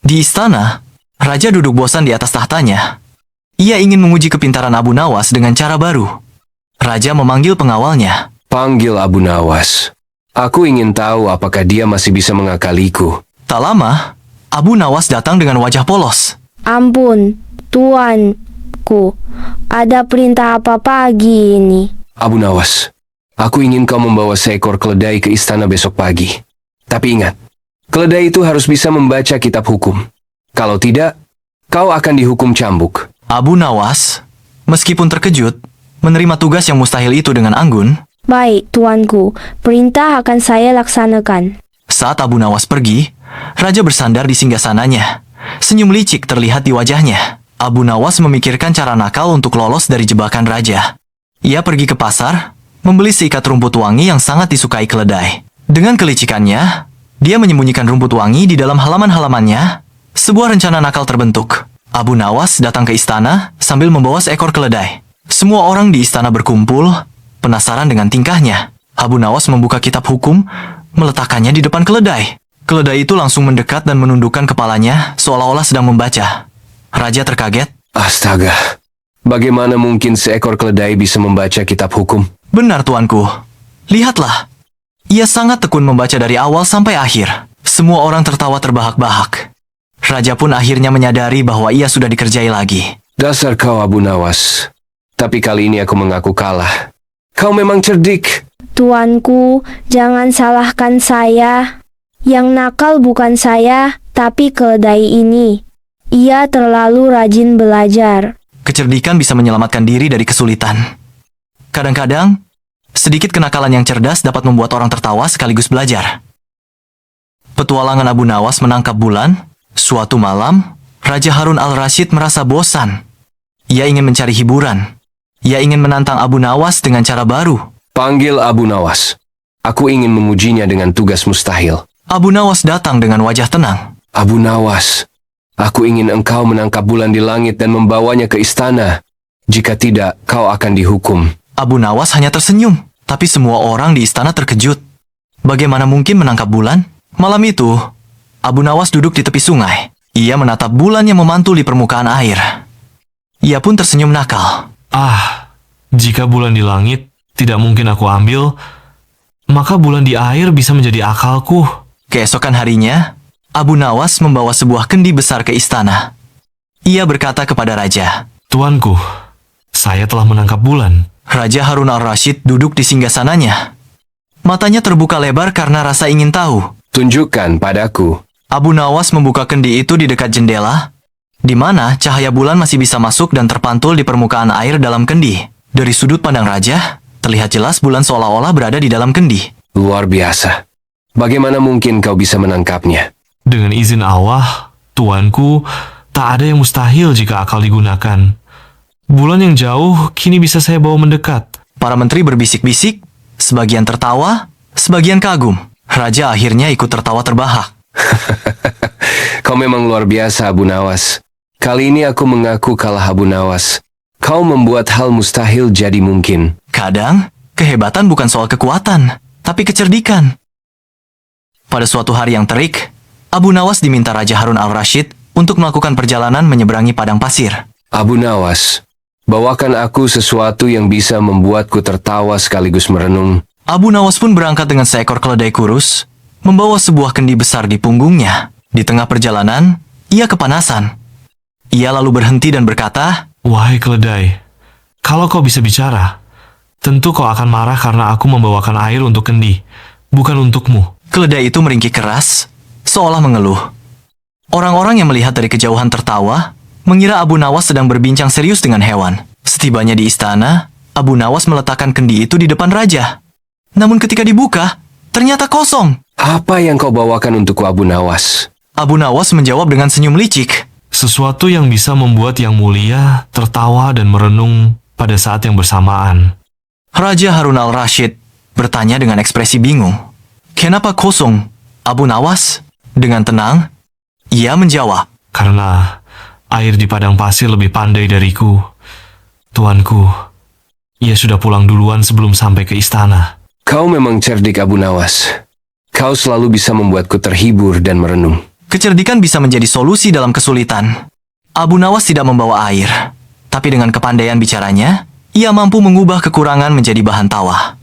Di istana, Raja duduk bosan di atas tahtanya. Ia ingin menguji kepintaran Abu Nawas dengan cara baru. Raja memanggil pengawalnya. Panggil Abu Nawas. Aku ingin tahu apakah dia masih bisa mengakaliku. Tak lama, Abu Nawas datang dengan wajah polos. Ampun, tuanku. Ada perintah apa pagi ini? Abu Nawas, aku ingin kau membawa seekor keledai ke istana besok pagi. Tapi ingat, keledai itu harus bisa membaca kitab hukum. Kalau tidak, kau akan dihukum cambuk. Abu Nawas, meskipun terkejut, menerima tugas yang mustahil itu dengan anggun. Baik, tuanku. Perintah akan saya laksanakan. Saat Abu Nawas pergi, Raja bersandar di singgasananya. Senyum licik terlihat di wajahnya. Abu Nawas memikirkan cara nakal untuk lolos dari jebakan Raja. Ia pergi ke pasar, membeli seikat rumput wangi yang sangat disukai keledai. Dengan kelicikannya, dia menyembunyikan rumput wangi di dalam halaman-halamannya. Sebuah rencana nakal terbentuk. Abu Nawas datang ke istana sambil membawa seekor keledai. Semua orang di istana berkumpul, penasaran dengan tingkahnya. Abu Nawas membuka kitab hukum, meletakkannya di depan keledai. Keledai itu langsung mendekat dan menundukkan kepalanya, seolah-olah sedang membaca. Raja terkaget. Astaga, bagaimana mungkin seekor keledai bisa membaca kitab hukum? Benar, tuanku. Lihatlah. Ia sangat tekun membaca dari awal sampai akhir. Semua orang tertawa terbahak-bahak. Raja pun akhirnya menyadari bahwa ia sudah dikerjai lagi. Dasar kau Abu Nawas. Tapi kali ini aku mengaku kalah. Kau memang cerdik. Tuanku, jangan salahkan saya. Yang nakal bukan saya, tapi keledai ini. Ia terlalu rajin belajar. Kecerdikan bisa menyelamatkan diri dari kesulitan. Kadang-kadang, sedikit kenakalan yang cerdas dapat membuat orang tertawa sekaligus belajar. Petualangan Abu Nawas menangkap bulan. Suatu malam, Raja Harun al-Rashid merasa bosan. Ia ingin mencari hiburan. Ia ingin menantang Abu Nawas dengan cara baru. Panggil Abu Nawas. Aku ingin mengujinya dengan tugas mustahil. Abu Nawas datang dengan wajah tenang. Abu Nawas, aku ingin engkau menangkap bulan di langit dan membawanya ke istana. Jika tidak, kau akan dihukum. Abu Nawas hanya tersenyum, tapi semua orang di istana terkejut. Bagaimana mungkin menangkap bulan? Malam itu, Abu Nawas duduk di tepi sungai. Ia menatap bulan yang memantul di permukaan air. Ia pun tersenyum nakal. Jika bulan di langit tidak mungkin aku ambil, maka bulan di air bisa menjadi akalku. Keesokan harinya, Abu Nawas membawa sebuah kendi besar ke istana. Ia berkata kepada Raja, Tuanku, saya telah menangkap bulan. Raja Harun al-Rashid duduk di singgasananya. Matanya terbuka lebar karena rasa ingin tahu. Tunjukkan padaku. Abu Nawas membuka kendi itu di dekat jendela, di mana cahaya bulan masih bisa masuk dan terpantul di permukaan air dalam kendi. Dari sudut pandang Raja, terlihat jelas bulan seolah-olah berada di dalam kendi. Luar biasa. Bagaimana mungkin kau bisa menangkapnya? Dengan izin Allah, tuanku, tak ada yang mustahil jika akal digunakan. Bulan yang jauh kini bisa saya bawa mendekat. Para menteri berbisik-bisik, sebagian tertawa, sebagian kagum. Raja akhirnya ikut tertawa terbahak. Kau memang luar biasa, Abu Nawas. Kali ini aku mengaku kalah, Abu Nawas. Kau membuat hal mustahil jadi mungkin. Kadang, kehebatan bukan soal kekuatan, tapi kecerdikan. Pada suatu hari yang terik, Abu Nawas diminta Raja Harun al-Rashid untuk melakukan perjalanan menyeberangi padang pasir. Abu Nawas, bawakan aku sesuatu yang bisa membuatku tertawa sekaligus merenung. Abu Nawas pun berangkat dengan seekor keledai kurus, membawa sebuah kendi besar di punggungnya. Di tengah perjalanan, ia kepanasan. Ia lalu berhenti dan berkata, Wahai keledai, kalau kau bisa bicara, tentu kau akan marah karena aku membawakan air untuk kendi, bukan untukmu. Keledai itu meringkik keras, seolah mengeluh. Orang-orang yang melihat dari kejauhan tertawa, mengira Abu Nawas sedang berbincang serius dengan hewan. Setibanya di istana, Abu Nawas meletakkan kendi itu di depan Raja. Namun ketika dibuka, ternyata kosong. Apa yang kau bawakan untukku, Abu Nawas? Abu Nawas menjawab dengan senyum licik. Sesuatu yang bisa membuat yang mulia tertawa dan merenung pada saat yang bersamaan. Raja Harun al-Rashid bertanya dengan ekspresi bingung. Kenapa kosong, Abu Nawas? Dengan tenang, ia menjawab. Karena air di padang pasir lebih pandai dariku. Tuanku, ia sudah pulang duluan sebelum sampai ke istana. Kau memang cerdik, Abu Nawas. Kau selalu bisa membuatku terhibur dan merenung. Kecerdikan bisa menjadi solusi dalam kesulitan. Abu Nawas tidak membawa air, tapi dengan kepandaian bicaranya, ia mampu mengubah kekurangan menjadi bahan tawa.